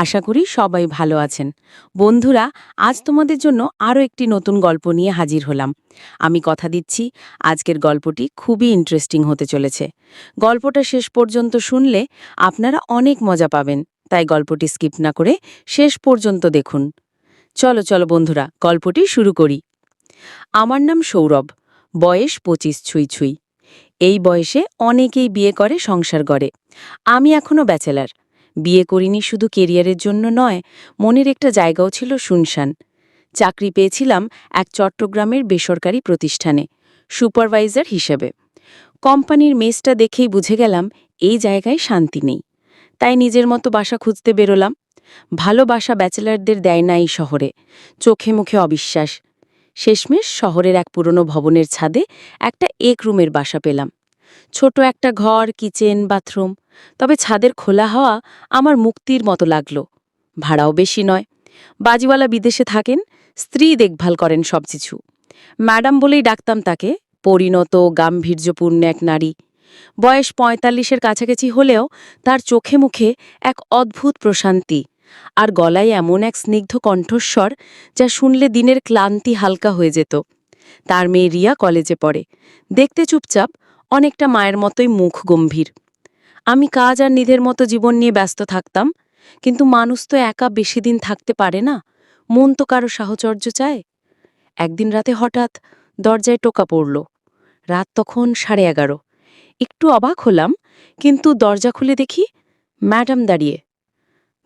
আশা করি সবাই ভালো আছেন। বন্ধুরা, আজ তোমাদের জন্য আরও একটি নতুন গল্প নিয়ে হাজির হলাম। আমি কথা দিচ্ছি, আজকের গল্পটি খুবই ইন্টারেস্টিং হতে চলেছে। গল্পটা শেষ পর্যন্ত শুনলে আপনারা অনেক মজা পাবেন, তাই গল্পটি স্কিপ না করে শেষ পর্যন্ত দেখুন। চলো চলো বন্ধুরা, গল্পটি শুরু করি। আমার নাম সৌরভ, বয়স 25 ছুঁই ছুঁই। এই বয়সে অনেকেই বিয়ে করে, সংসার গড়ে। আমি এখনও ব্যাচেলার। বিয়ে করিনি শুধু কেরিয়ারের জন্য নয়, মনের একটা জায়গাও ছিল শুনশান। চাকরি পেয়েছিলাম এক চট্টগ্রামের বেসরকারি প্রতিষ্ঠানে, সুপারভাইজার হিসেবে। কোম্পানির মেসটা দেখেই বুঝে গেলাম এই জায়গায় শান্তি নেই। তাই নিজের মতো বাসা খুঁজতে বেরোলাম। ভালো বাসা ব্যাচেলারদের দেয় না এই শহরে, চোখে মুখে অবিশ্বাস। শেষমেশ শহরের এক পুরনো ভবনের ছাদে একটা এক রুমের বাসা পেলাম। ছোট একটা ঘর, কিচেন, বাথরুম। তবে ছাদের খোলা হাওয়া আমার মুক্তির মতো লাগল। ভাড়াও বেশি নয়। বাজিওয়ালা বিদেশে থাকেন, স্ত্রী দেখভাল করেন সবকিছু। ম্যাডাম বলেই ডাকতাম তাকে, পরিণত গাম্ভীর্যপূর্ণ এক নারী। বয়স ৪৫-এর কাছাকাছি হলেও তার চোখে মুখে এক অদ্ভুত প্রশান্তি, আর গলায় এমন এক স্নিগ্ধ কণ্ঠস্বর যা শুনলে দিনের ক্লান্তি হালকা হয়ে যেত। তার মেয়ে রিয়া কলেজে পড়ে, দেখতে চুপচাপ, অনেকটা মায়ের মতোই মুখ গম্ভীর। আমি কাজ আর নিধের মতো জীবন নিয়ে ব্যস্ত থাকতাম, কিন্তু মানুষ তো একা বেশি দিন থাকতে পারে না, মন তো কারো সাহচর্য চায়। একদিন রাতে হঠাৎ দরজায় টোকা পড়ল। রাত তখন 11:30। একটু অবাক হলাম, কিন্তু দরজা খুলে দেখি ম্যাডাম দাঁড়িয়ে।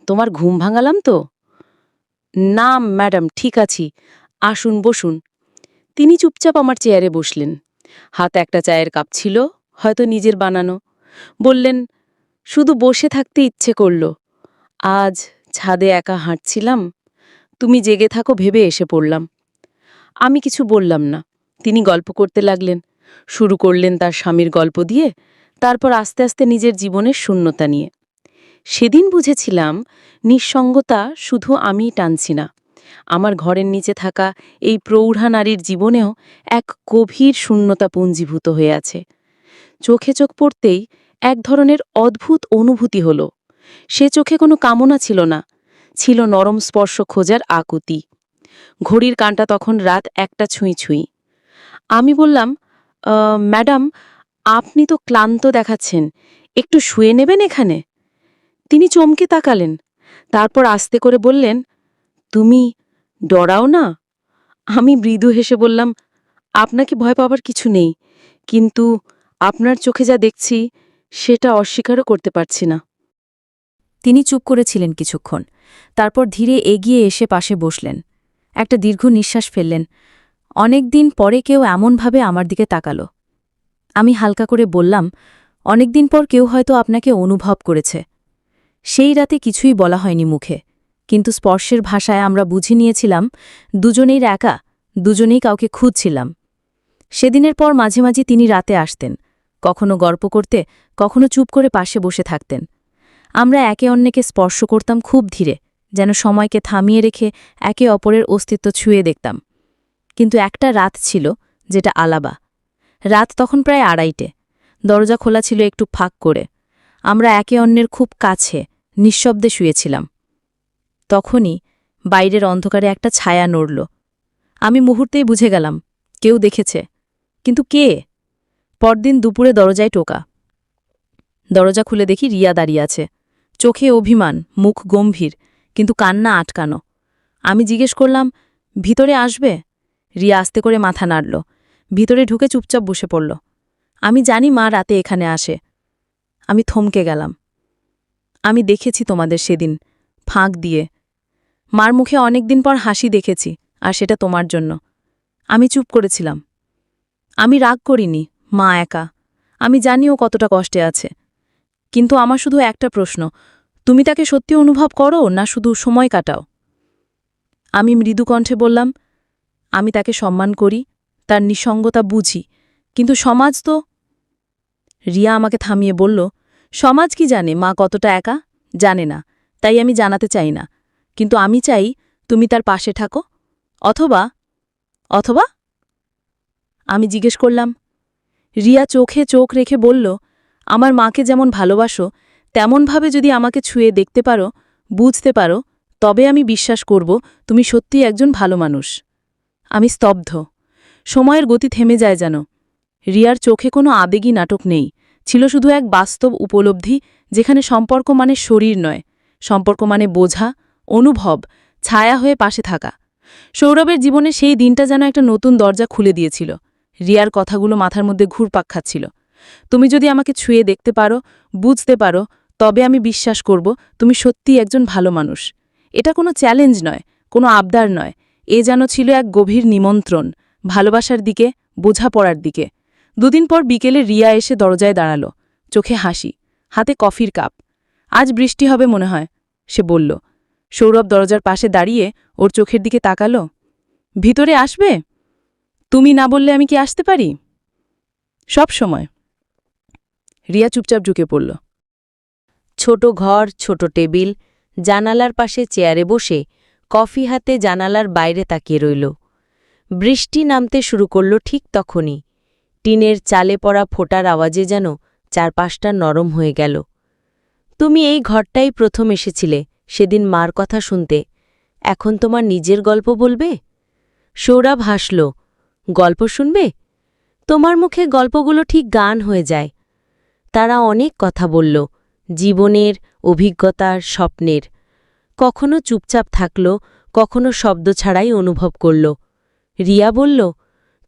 তোমার ঘুম ভাঙালাম তো? না ম্যাডাম, ঠিক আছি, আসুন বসুন। তিনি চুপচাপ আমার চেয়ারে বসলেন। হাতে একটা চায়ের কাপ ছিল, হয়তো নিজের বানানো। বললেন, শুধু বসে থাকতে ইচ্ছে করল। আজ ছাদে একা হাঁটছিলাম, তুমি জেগে থাকো ভেবে এসে পড়লাম। আমি কিছু বললাম না। তিনি গল্প করতে লাগলেন। শুরু করলেন তার স্বামীর গল্প দিয়ে, তারপর আস্তে আস্তে নিজের জীবনের শূন্যতা নিয়ে। সেদিন বুঝেছিলাম, নিঃসঙ্গতা শুধু আমিই টানছি না। আমার ঘরের নিচে থাকা এই প্রৌঢ়া নারীর জীবনেও এক গভীর শূন্যতা পুঞ্জীভূত হয়ে আছে। চোখে চোখ পড়তেই এক ধরনের অদ্ভুত অনুভূতি হল। সে চোখে কোনো কামনা ছিল না, ছিল নরম স্পর্শ খোঁজার আকুতি। ঘড়ির কাঁটা তখন রাত 1টা ছুঁই ছুঁই। আমি বললাম, ম্যাডাম, আপনি তো ক্লান্ত দেখাচ্ছেন, একটু শুয়ে নেবেন এখানে?" তিনি চমকে তাকালেন, তারপর আস্তে করে বললেন, তুমি ডরাও না? আমি মৃদু হেসে বললাম, আপনাকে ভয় পাবার কিছু নেই, কিন্তু আপনার চোখে যা দেখছি সেটা অস্বীকারও করতে পারছি না। তিনি চুপ করেছিলেন কিছুক্ষণ, তারপর ধীরে এগিয়ে এসে পাশে বসলেন। একটা দীর্ঘ নিঃশ্বাস ফেললেন। অনেক দিন পরে কেউ এমনভাবে আমার দিকে তাকালো। আমি হালকা করে বললাম, অনেকদিন পর কেউ হয়তো আপনাকে অনুভব করেছে। সেই রাতে কিছুই বলা হয়নি মুখে, কিন্তু স্পর্শের ভাষায় আমরা বুঝে নিয়েছিলাম দুজনেই একা, দুজনেই কাউকে খুঁজছিলাম। সেদিনের পর মাঝে মাঝে তিনি রাতে আসতেন, কখনো গল্প করতে, কখনো চুপ করে পাশে বসে থাকতেন। আমরা একে অন্যকে স্পর্শ করতাম খুব ধীরে, যেন সময়কে থামিয়ে রেখে একে অপরের অস্তিত্ব ছুঁয়ে দেখতাম। কিন্তু একটা রাত ছিল, যেটা আলাদা। রাত তখন প্রায় 2:30। দরজা খোলা ছিল একটু ফাঁক করে। আমরা একে অন্যের খুব কাছে, নিঃশব্দে শুয়েছিলাম। তখনই বাইরের অন্ধকারে একটা ছায়া নড়ল। আমি মুহূর্তেই বুঝে গেলাম, কেউ দেখেছে। কিন্তু কে? পরদিন দুপুরে দরজায় টোকা। দরজা খুলে দেখি রিয়া দাঁড়িয়ে আছে। চোখে অভিমান, মুখ গম্ভীর, কিন্তু কান্না আটকানো। আমি জিজ্ঞেস করলাম, ভিতরে আসবে? রিয়া আস্তে করে মাথা নাড়ল। ভিতরে ঢুকে চুপচাপ বসে পড়ল। আমি জানি মা রাতে এখানে আসে। আমি থমকে গেলাম। আমি দেখেছি তোমাদের সেদিন, ফাঁক দিয়ে। মার মুখে অনেক দিন পর হাসি দেখেছি, আর সেটা তোমার জন্য। আমি চুপ করেছিলাম। আমি রাগ করিনি, মা একা। আমি জানিও কতটা কষ্টে আছে। কিন্তু আমার শুধু একটা প্রশ্ন, তুমি তাকে সত্যি অনুভব করো না শুধু সময় কাটাও? আমি মৃদু কণ্ঠে বললাম, আমি তাকে সম্মান করি, তার নিঃসঙ্গতা বুঝি, কিন্তু সমাজ তো। রিয়া আমাকে থামিয়ে বলল, সমাজ কি জানে মা কতটা একা? জানে না, তাই আমি জানাতে চাই না। কিন্তু আমি চাই তুমি তার পাশে থাকো। অথবা অথবা আমি জিজ্ঞেস করলাম। রিয়া চোখে চোখ রেখে বলল, আমার মাকে যেমন ভালোবাসো, তেমনভাবে যদি আমাকে ছুঁয়ে দেখতে পারো, বুঝতে পারো, তবে আমি বিশ্বাস করব তুমি সত্যিই একজন ভালো মানুষ। আমি স্তব্ধ। সময়ের গতি থেমে যায় যেন। রিয়ার চোখে কোনো আবেগী নাটক নেই, ছিল শুধু এক বাস্তব উপলব্ধি, যেখানে সম্পর্ক মানে শরীর নয়, সম্পর্ক মানে বোঝা, অনুভব, ছায়া হয়ে পাশে থাকা। সৌরভের জীবনে সেই দিনটা যেন একটা নতুন দরজা খুলে দিয়েছিল। রিয়ার কথাগুলো মাথার মধ্যে ঘুরপাক খাচ্ছিল। তুমি যদি আমাকে ছুঁয়ে দেখতে পারো, বুঝতে পারো, তবে আমি বিশ্বাস করব তুমি সত্যিই একজন ভালো মানুষ। এটা কোনো চ্যালেঞ্জ নয়, কোনো আবদার নয়, এ যেন ছিল এক গভীর নিমন্ত্রণ, ভালোবাসার দিকে, বোঝাপড়ার দিকে। দুদিন পর বিকেলে রিয়া এসে দরজায় দাঁড়ালো, চোখে হাসি, হাতে কফির কাপ। আজ বৃষ্টি হবে মনে হয়, সে বলল। সৌরভ দরজার পাশে দাঁড়িয়ে ওর চোখের দিকে তাকালো। ভিতরে আসবে? তুমি না বললে আমি কি আসতে পারি? সব সময়। রিয়া চুপচাপ ঢুকে পড়ল। ছোট ঘর, ছোট টেবিল, জানালার পাশে চেয়ারে বসে কফি হাতে জানালার বাইরে তাকিয়ে রইল। বৃষ্টি নামতে শুরু করল ঠিক তখনই। টিনের চালে পড়া ফোঁটার আওয়াজে যেন চারপাশটা নরম হয়ে গেল। তুমি এই ঘরটাই প্রথম এসেছিলে সেদিন মার কথা শুনতে। এখন তোমার নিজের গল্প বলবে? সৌরভ হাসল। গল্প শুনবে? তোমার মুখে গল্পগুলো ঠিক গান হয়ে যায়। তারা অনেক কথা বলল, জীবনের, অভিজ্ঞতার, স্বপ্নের। কখনো চুপচাপ থাকল, কখনো শব্দ ছাড়াই অনুভব করল। রিয়া বলল,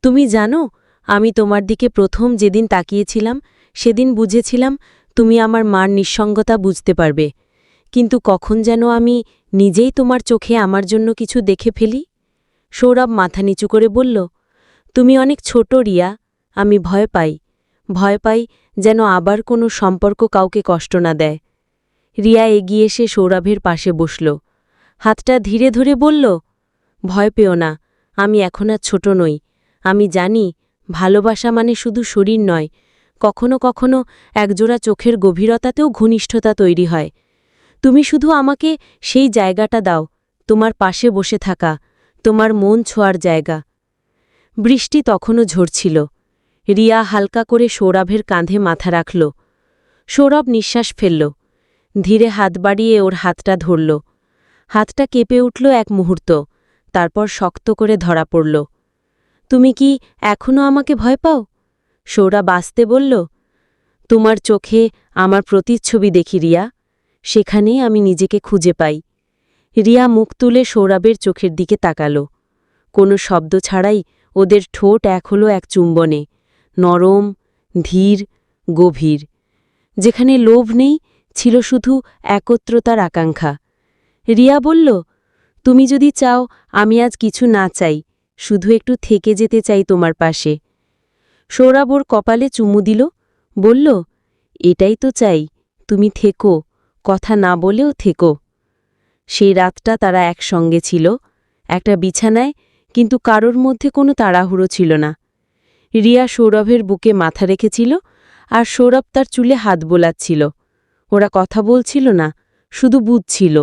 তুমি জানো, আমি তোমার দিকে প্রথম যেদিন তাকিয়েছিলাম সেদিন বুঝেছিলাম তুমি আমার মার নিঃসঙ্গতা বুঝতে পারবে। কিন্তু কখন যেন আমি নিজেই তোমার চোখে আমার জন্য কিছু দেখে ফেলি। সৌরভ মাথা নিচু করে বলল, তুমি অনেক ছোট রিয়া, আমি ভয় পাই। ভয় পাই যেন আবার কোনো সম্পর্ক কাউকে কষ্ট না দেয়। রিয়া এগিয়ে এসে সৌরভের পাশে বসল। হাতটা ধীরে ধরে বলল, ভয় পেও না, আমি এখন আর ছোট নই। আমি জানি ভালোবাসা মানে শুধু শরীর নয়, কখনো কখনো একজোড়া চোখের গভীরতাতেও ঘনিষ্ঠতা তৈরি হয়। তুমি শুধু আমাকে সেই জায়গাটা দাও, তোমার পাশে বসে থাকা, তোমার মন ছোঁয়ার জায়গা। বৃষ্টি তখনও ঝরছিল। রিয়া হালকা করে সৌরভের কাঁধে মাথা রাখল। সৌরভ নিঃশ্বাস ফেলল, ধীরে হাত বাড়িয়ে ওর হাতটা ধরল। হাতটা কেঁপে উঠল এক মুহূর্ত, তারপর শক্ত করে ধরা পড়ল। তুমি কি এখনও আমাকে ভয় পাও? সৌরভ আস্তে বলল, তোমার চোখে আমার প্রতিচ্ছবি দেখি রিয়া, সেখানেই আমি নিজেকে খুঁজে পাই। রিয়া মুখ তুলে সৌরভের চোখের দিকে তাকাল। কোনো শব্দ ছাড়াই ওদের ঠোঁট এক হলো এক চুম্বনে, নরম, ধীর, গভীর। যেখানে লোভ নেই, ছিল শুধু একত্রতার আকাঙ্ক্ষা। রিয়া বলল, তুমি যদি চাও আমি আজ কিছু না চাই, শুধু একটু থেকে যেতে চাই তোমার পাশে। সৌরভ ওর কপালে চুমু দিল, বলল, এটাই তো চাই, তুমি থেকো, কথা না বলেও থেকো। সেই রাতটা তারা একসঙ্গে ছিল, একটা বিছানায়, কিন্তু কারোর মধ্যে কোনো তাড়াহুড়ো ছিল না। রিয়া সৌরভের বুকে মাথা রেখেছিল, আর সৌরভ তার চুলে হাত বোলাচ্ছিল। ওরা কথা বলছিল না, শুধু বুঝছিল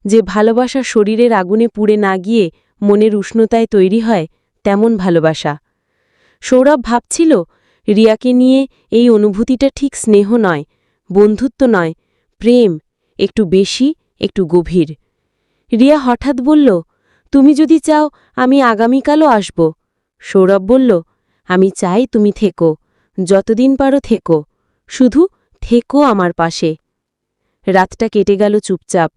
যে ভালোবাসা শরীরের আগুনে পুড়ে না গিয়ে মনের উষ্ণতায় তৈরি হয়, তেমন ভালোবাসা। সৌরভ ভাবছিল, রিয়াকে নিয়ে এই অনুভূতিটা ঠিক স্নেহ নয়, বন্ধুত্ব নয়, প্রেম, একটু বেশি, একটু গভীর। রিয়া হঠাৎ বলল, তুমি যদি চাও আমি আগামীকালও আসব। সৌরভ বলল, আমি চাই তুমি থেকো, যতদিন পারো থেকো, শুধু থেকো আমার পাশে। রাতটা কেটে গেল চুপচাপ।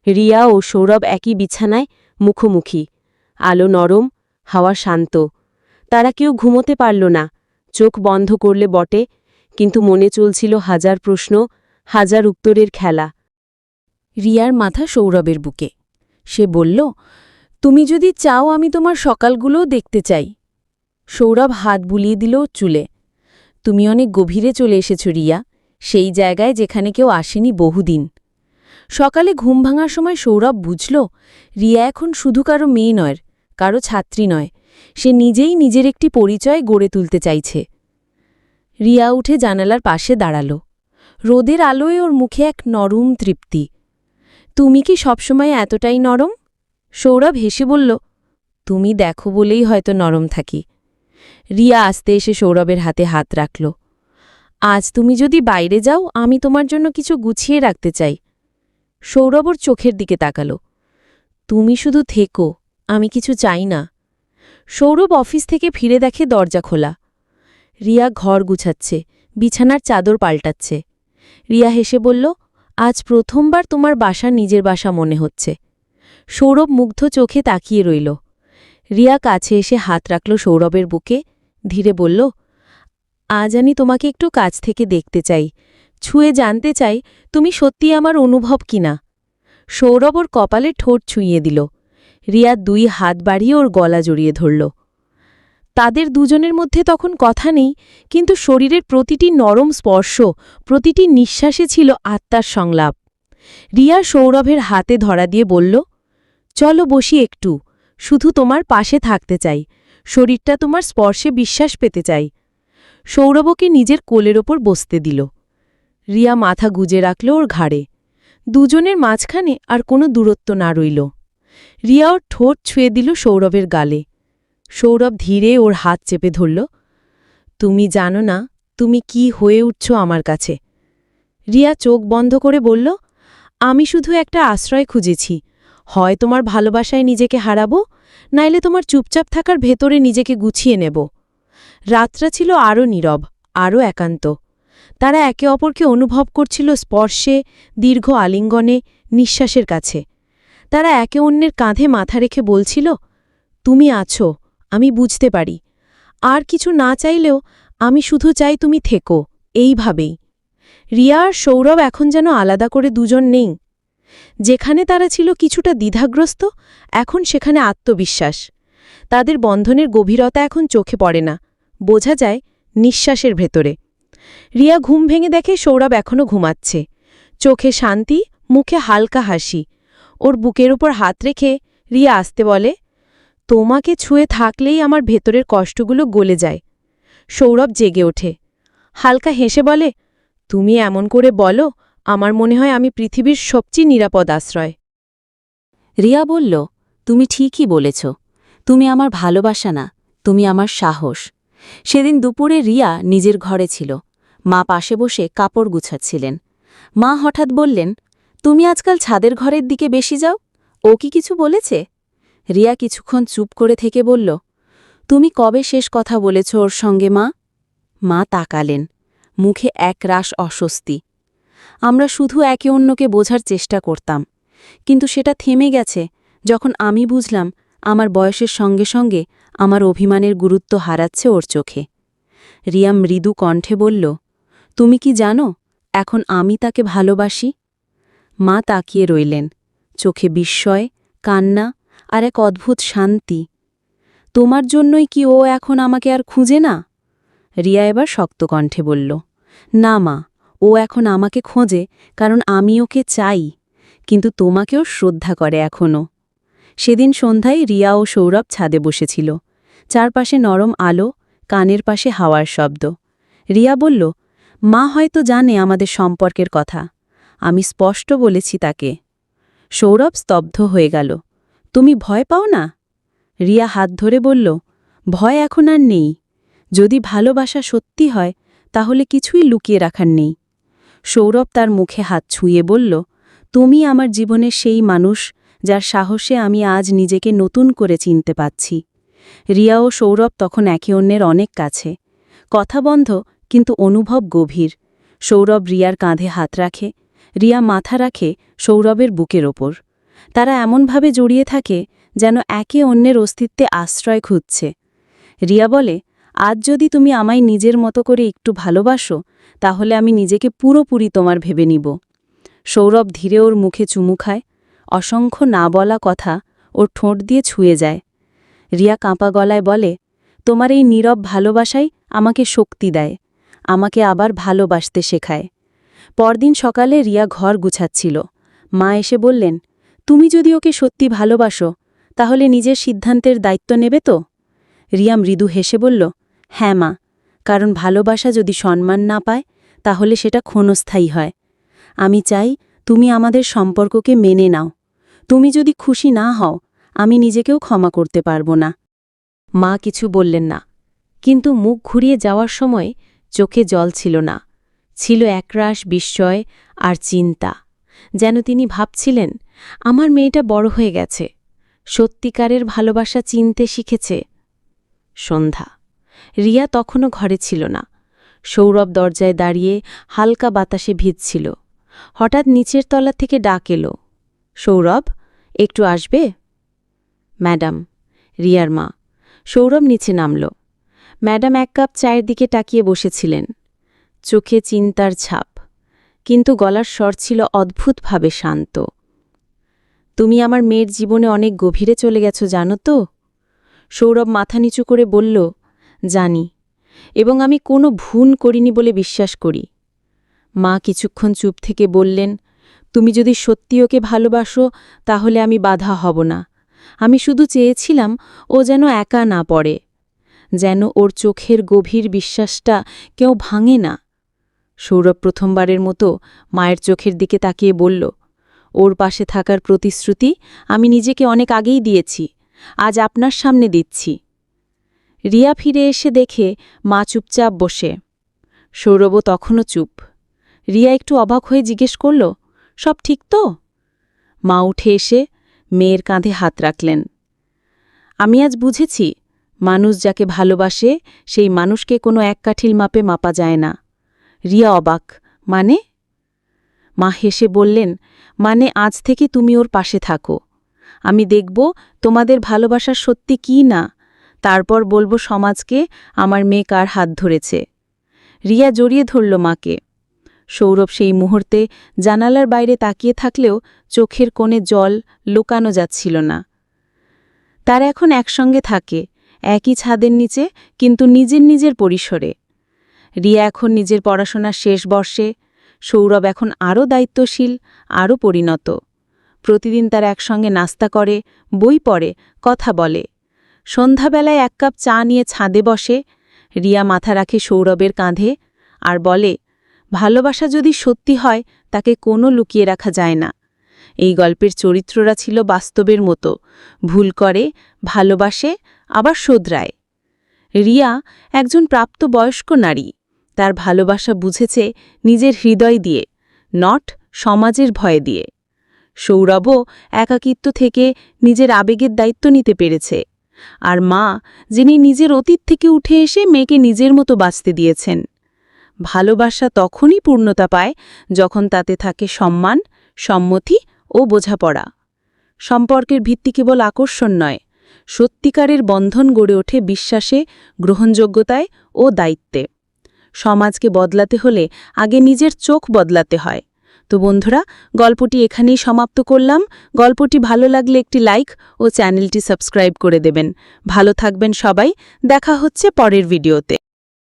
রিয়া ও সৌরভ একই বিছানায়, মুখোমুখি। আলো নরম, হাওয়া শান্ত। তারা কেউ ঘুমোতে পারল না, চোখ বন্ধ করলে বটে, কিন্তু মনে চলছিল হাজার প্রশ্ন, হাজার উত্তরের খেলা। রিয়ার মাথা সৌরভের বুকে। সে বলল, তুমি যদি চাও আমি তোমার সকালগুলোও দেখতে চাই। সৌরভ হাত বুলিয়ে দিল চুলে। তুমি অনেক গভীরে চলে এসেছ রিয়া, সেই জায়গায় যেখানে কেউ আসেনি বহুদিন। সকালে ঘুম ভাঙার সময় সৌরভ বুঝল, রিয়া এখন শুধু কারো মেয়ে নয়, কারো ছাত্রী নয়, সে নিজেই নিজের একটি পরিচয় গড়ে তুলতে চাইছে। রিয়া উঠে জানালার পাশে দাঁড়াল। রোদের আলোয় ওর মুখে এক নরম তৃপ্তি। তুমি কি সবসময় এতটাই নরম? সৌরভ হেসে বলল, তুমি দেখো বলেই হয়তো নরম থাকি। রিয়া আস্তে এসে সৌরভের হাতে হাত রাখল। আজ তুমি যদি বাইরে যাও আমি তোমার জন্য কিছু গুছিয়ে রাখতে চাই। সৌরভ ওর চোখের দিকে তাকালো। তুমি শুধু থেকো, আমি কিছু চাই না। সৌরভ অফিস থেকে ফিরে দেখে দরজা খোলা। রিয়া ঘর গুছাচ্ছে, বিছানার চাদর পাল্টাচ্ছে। রিয়া হেসে বলল, আজ প্রথমবার তোমার বাসা নিজের বাসা মনে হচ্ছে। সৌরভ মুগ্ধ চোখে তাকিয়ে রইল। রিয়া কাছে এসে হাত রাখল সৌরভের বুকে, ধীরে বলল, আজ আমি তোমাকে একটু কাছ থেকে দেখতে চাই, ছুঁয়ে জানতে চাই তুমি সত্যি আমার অনুভব কিনা। সৌরভ ওর কপালে ঠোঁট ছুঁয়ে দিল। রিয়া 2 হাত বাড়িয়ে ওর গলা জড়িয়ে ধরল। তাদের দুজনের মধ্যে তখন কথা নেই, কিন্তু শরীরের প্রতিটি নরম স্পর্শ, প্রতিটি নিঃশ্বাসে ছিল আত্মার সংলাপ। রিয়া সৌরভের হাতে ধরা দিয়ে বলল, চলো বসি একটু, শুধু তোমার পাশে থাকতে চাই, শরীরটা তোমার স্পর্শে বিশ্বাস পেতে চাই। সৌরভকে নিজের কোলের ওপর বসতে দিল। রিয়া মাথা গুজে রাখল ওর ঘাড়ে। দুজনের মাঝখানে আর কোনো দূরত্ব না রইল। রিয়া ওর ঠোঁট ছুঁয়ে দিল সৌরভের গালে। সৌরভ ধীরে ওর হাত চেপে ধরল। তুমি জানো না তুমি কি হয়ে উঠছ আমার কাছে। রিয়া চোখ বন্ধ করে বলল, আমি শুধু একটা আশ্রয় খুঁজেছি, হয় তোমার ভালোবাসায় নিজেকে হারাবো, নাইলে তোমার চুপচাপ থাকার ভেতরে নিজেকে গুছিয়ে নেব। রাতটা ছিল আরও নীরব, আরও একান্ত। তারা একে অপরকে অনুভব করছিল স্পর্শে, দীর্ঘ আলিঙ্গনে, নিঃশ্বাসের কাছে। তারা একে অন্যের কাঁধে মাথা রেখে বলছিল, তুমি আছো, আমি বুঝতে পারি। আর কিছু না চাইলেও আমি শুধু চাই তুমি থেকো, এইভাবেই। রিয়া আর সৌরভ এখন যেন আলাদা করে দুজন নেই। যেখানে তারা ছিল কিছুটা দ্বিধাগ্রস্ত, এখন সেখানে আত্মবিশ্বাস। তাদের বন্ধনের গভীরতা এখন চোখে পড়ে না, বোঝা যায় নিঃশ্বাসের ভেতরে। রিয়া ঘুম ভেঙে দেখে সৌরভ এখনও ঘুমাচ্ছে, চোখে শান্তি, মুখে হালকা হাসি। ওর বুকের উপর হাত রেখে রিয়া আস্তে বলে, তোমাকে ছুঁয়ে থাকলেই আমার ভেতরের কষ্টগুলো গলে যায়। সৌরভ জেগে ওঠে, হালকা হেসে বলে, তুমি এমন করে বলো, আমার মনে হয় আমি পৃথিবীর সবচেয়ে নিরাপদ আশ্রয়। রিয়া বলল, তুমি ঠিকই বলেছ, তুমি আমার ভালোবাসা না, তুমি আমার সাহস। সেদিন দুপুরে রিয়া নিজের ঘরে ছিল, মা পাশে বসে কাপড় গুছাচ্ছিলেন। মা হঠাৎ বললেন, তুমি আজকাল ছাদের ঘরের দিকে বেশি যাও, ও কি কিছু বলেছে? রিয়া কিছুক্ষণ চুপ করে থেকে বলল, তুমি কবে শেষ কথা বলেছ ওর সঙ্গে মা? মা তাকালেন, মুখে একরাশ অস্বস্তি। আমরা শুধু একে অন্যকে বোঝার চেষ্টা করতাম, কিন্তু সেটা থেমে গেছে যখন আমি বুঝলাম আমার বয়সের সঙ্গে সঙ্গে আমার অভিমানের গুরুত্ব হারাচ্ছে ওর চোখে। রিয়া মৃদু কণ্ঠে বলল, তুমি কি জানো এখন আমি তাকে ভালোবাসি? মা তাকিয়ে রইলেন, চোখে বিস্ময়, কান্না আর এক অদ্ভুত শান্তি। তোমার জন্যই কি ও এখন আমাকে আর খুঁজে না? রিয়া এবার শক্ত কণ্ঠে বলল, না মা, ও এখন আমাকে খোঁজে কারণ আমি ওকে চাই, কিন্তু তোমাকেও শ্রদ্ধা করে এখনও। সেদিন সন্ধ্যায় রিয়া ও সৌরভ ছাদে বসেছিল, চারপাশে নরম আলো, কানের পাশে হাওয়ার শব্দ। রিয়া বলল, মা হয়তো জানে আমাদের সম্পর্কের কথা, আমি স্পষ্ট বলেছি তাকে। সৌরভ স্তব্ধ হয়ে গেল। তুমি ভয় পাও না? রিয়া হাত ধরে বলল, ভয় এখন আর নেই। যদি ভালোবাসা সত্যি হয় তাহলে কিছুই লুকিয়ে রাখার নেই। সৌরভ তার মুখে হাত ছুঁয়ে বলল, তুমি আমার জীবনের সেই মানুষ যার সাহসে আমি আজ নিজেকে নতুন করে চিনতে পাচ্ছি। রিয়া ও সৌরভ তখন একে অন্যের অনেক কাছে। কথা বন্ধ, কিন্তু অনুভব গভীর। সৌরভ রিয়ার কাঁধে হাত রাখে, রিয়া মাথা রাখে সৌরভের বুকের ওপর। তারা এমনভাবে জড়িয়ে থাকে যেন একে অন্যের অস্তিত্বে আশ্রয় খুঁজছে। রিয়া বলে, আজ যদি তুমি আমায় নিজের মতো করে একটু ভালোবাসো, তাহলে আমি নিজেকে পুরোপুরি তোমার ভেবে নিব। সৌরভ ধীরে ওর মুখে চুমু খায়, অসংখ্য না বলা কথা ওর ঠোঁট দিয়ে ছুঁয়ে যায়। রিয়া কাঁপা গলায় বলে, তোমার এই নীরব ভালোবাসাই আমাকে শক্তি দেয়, আমাকে আবার ভালোবাসতে শেখায়। পরদিন সকালে রিয়া ঘর গুছাচ্ছিল। মা এসে বললেন, তুমি যদি ওকে সত্যি ভালোবাসো তাহলে নিজের সিদ্ধান্তের দায়িত্ব নেবে তো? রিয়া মৃদু হেসে বলল, হ্যাঁ মা, কারণ ভালোবাসা যদি সম্মান না পায় তাহলে সেটা ক্ষণস্থায়ী হয়। আমি চাই তুমি আমাদের সম্পর্ককে মেনে নাও। তুমি যদি খুশি না হও, আমি নিজেকেও ক্ষমা করতে পারব না। মা কিছু বললেন না, কিন্তু মুখ ঘুরিয়ে যাওয়ার সময় চোখে জল ছিল না, ছিল একরাশ বিস্ময় আর চিন্তা, যেন তিনি ভাবছিলেন, আমার মেয়েটা বড় হয়ে গেছে, সত্যিকারের ভালোবাসা চিনতে শিখেছে। সন্ধ্যা। রিয়া তখনও ঘরে ছিল না। সৌরভ দরজায় দাঁড়িয়ে হালকা বাতাসে ভিজছিল। হঠাৎ নিচের তলা থেকে ডাক এলো, সৌরভ, একটু আসবে? ম্যাডাম, রিয়ার মা। সৌরভ নিচে নামল। ম্যাডাম এক কাপ চায়ের দিকে তাকিয়ে বসেছিলেন, চোখে চিন্তার ছাপ, কিন্তু গলার স্বর ছিল অদ্ভুতভাবে শান্ত। তুমি আমার মেয়ের জীবনে অনেক গভীরে চলে গেছো, জানো তো? সৌরভ মাথা নিচু করে বলল, জানি, এবং আমি কোনো ভুল করিনি বলে বিশ্বাস করি। মা কিছুক্ষণ চুপ থেকে বললেন, তুমি যদি সত্যি ওকে ভালোবাসো তাহলে আমি বাধা হব না। আমি শুধু চেয়েছিলাম ও যেন একা না পড়ে, যেন ওর চোখের গভীর বিশ্বাসটা কেউ ভাঙে না। সৌরভ প্রথমবারের মতো মায়ের চোখের দিকে তাকিয়ে বলল, ওর পাশে থাকার প্রতিশ্রুতি আমি নিজেকে অনেক আগেই দিয়েছি, আজ আপনার সামনে দিচ্ছি। রিয়া ফিরে এসে দেখে মা চুপচাপ বসে। সৌরভও তখনও চুপ। রিয়া একটু অবাক হয়ে জিজ্ঞেস করল, সব ঠিক তো? মা উঠে এসে মেয়ের কাঁধে হাত রাখলেন। আমি আজ বুঝেছি, মানুষ যাকে ভালোবাসে সেই মানুষকে কোনো এক কাঠিল মাপে মাপা যায় না। রিয়া অবাক, মানে? মা হেসে বললেন, মানে আজ থেকে তুমি ওর পাশে থাকো। আমি দেখব তোমাদের ভালোবাসার সত্যি কি না, তারপর বলবো সমাজকে আমার মেয়ে কার হাত ধরেছে। রিয়া জড়িয়ে ধরল মাকে। সৌরভ সেই মুহূর্তে জানালার বাইরে তাকিয়ে থাকলেও চোখের কোণে জল লুকানো যাচ্ছিল না। তারা এখন একসঙ্গে থাকে, একই ছাদের নিচে, কিন্তু নিজের পরিসরে। রিয়া এখন নিজের পড়াশোনার শেষ বর্ষে, সৌরভ এখন আরও দায়িত্বশীল, আরও পরিণত। প্রতিদিন তারা একসঙ্গে নাস্তা করে, বই পড়ে, কথা বলে। সন্ধ্যাবেলায় এক কাপ চা নিয়ে ছাদে বসে। রিয়া মাথা রাখে সৌরভের কাঁধে আর বলে, ভালোবাসা যদি সত্যি হয় তাকে কোনো লুকিয়ে রাখা যায় না। এই গল্পের চরিত্ররা ছিল বাস্তবের মতো, ভুল করে, ভালোবাসে, আবার শোধরায়। রিয়া একজন প্রাপ্তবয়স্ক নারী, তার ভালোবাসা বুঝেছে নিজের হৃদয় দিয়ে, নট সমাজের ভয়ে দিয়ে। সৌরভও একাকিত্ব থেকে নিজের আবেগের দায়িত্ব নিতে পেরেছে। আর মা, যিনি নিজের অতীত থেকে উঠে এসে মেয়েকে নিজের মতো বাঁচতে দিয়েছেন। ভালোবাসা তখনই পূর্ণতা পায় যখন তাতে থাকে সম্মান, সম্মতি ও বোঝাপড়া। সম্পর্কের ভিত্তি কেবল আকর্ষণ নয়, সত্যিকারের বন্ধন গড়ে ওঠে বিশ্বাসে, গ্রহণযোগ্যতায় ও দায়িত্বে। সমাজকে বদলাতে হলে আগে নিজের চোখ বদলাতে হয়। তো বন্ধুরা, গল্পটি এখানেই সমাপ্ত করলাম। গল্পটি ভালো লাগলে একটি লাইক ও চ্যানেলটি সাবস্ক্রাইব করে দেবেন। ভালো থাকবেন সবাই, দেখা হচ্ছে পরের ভিডিওতে।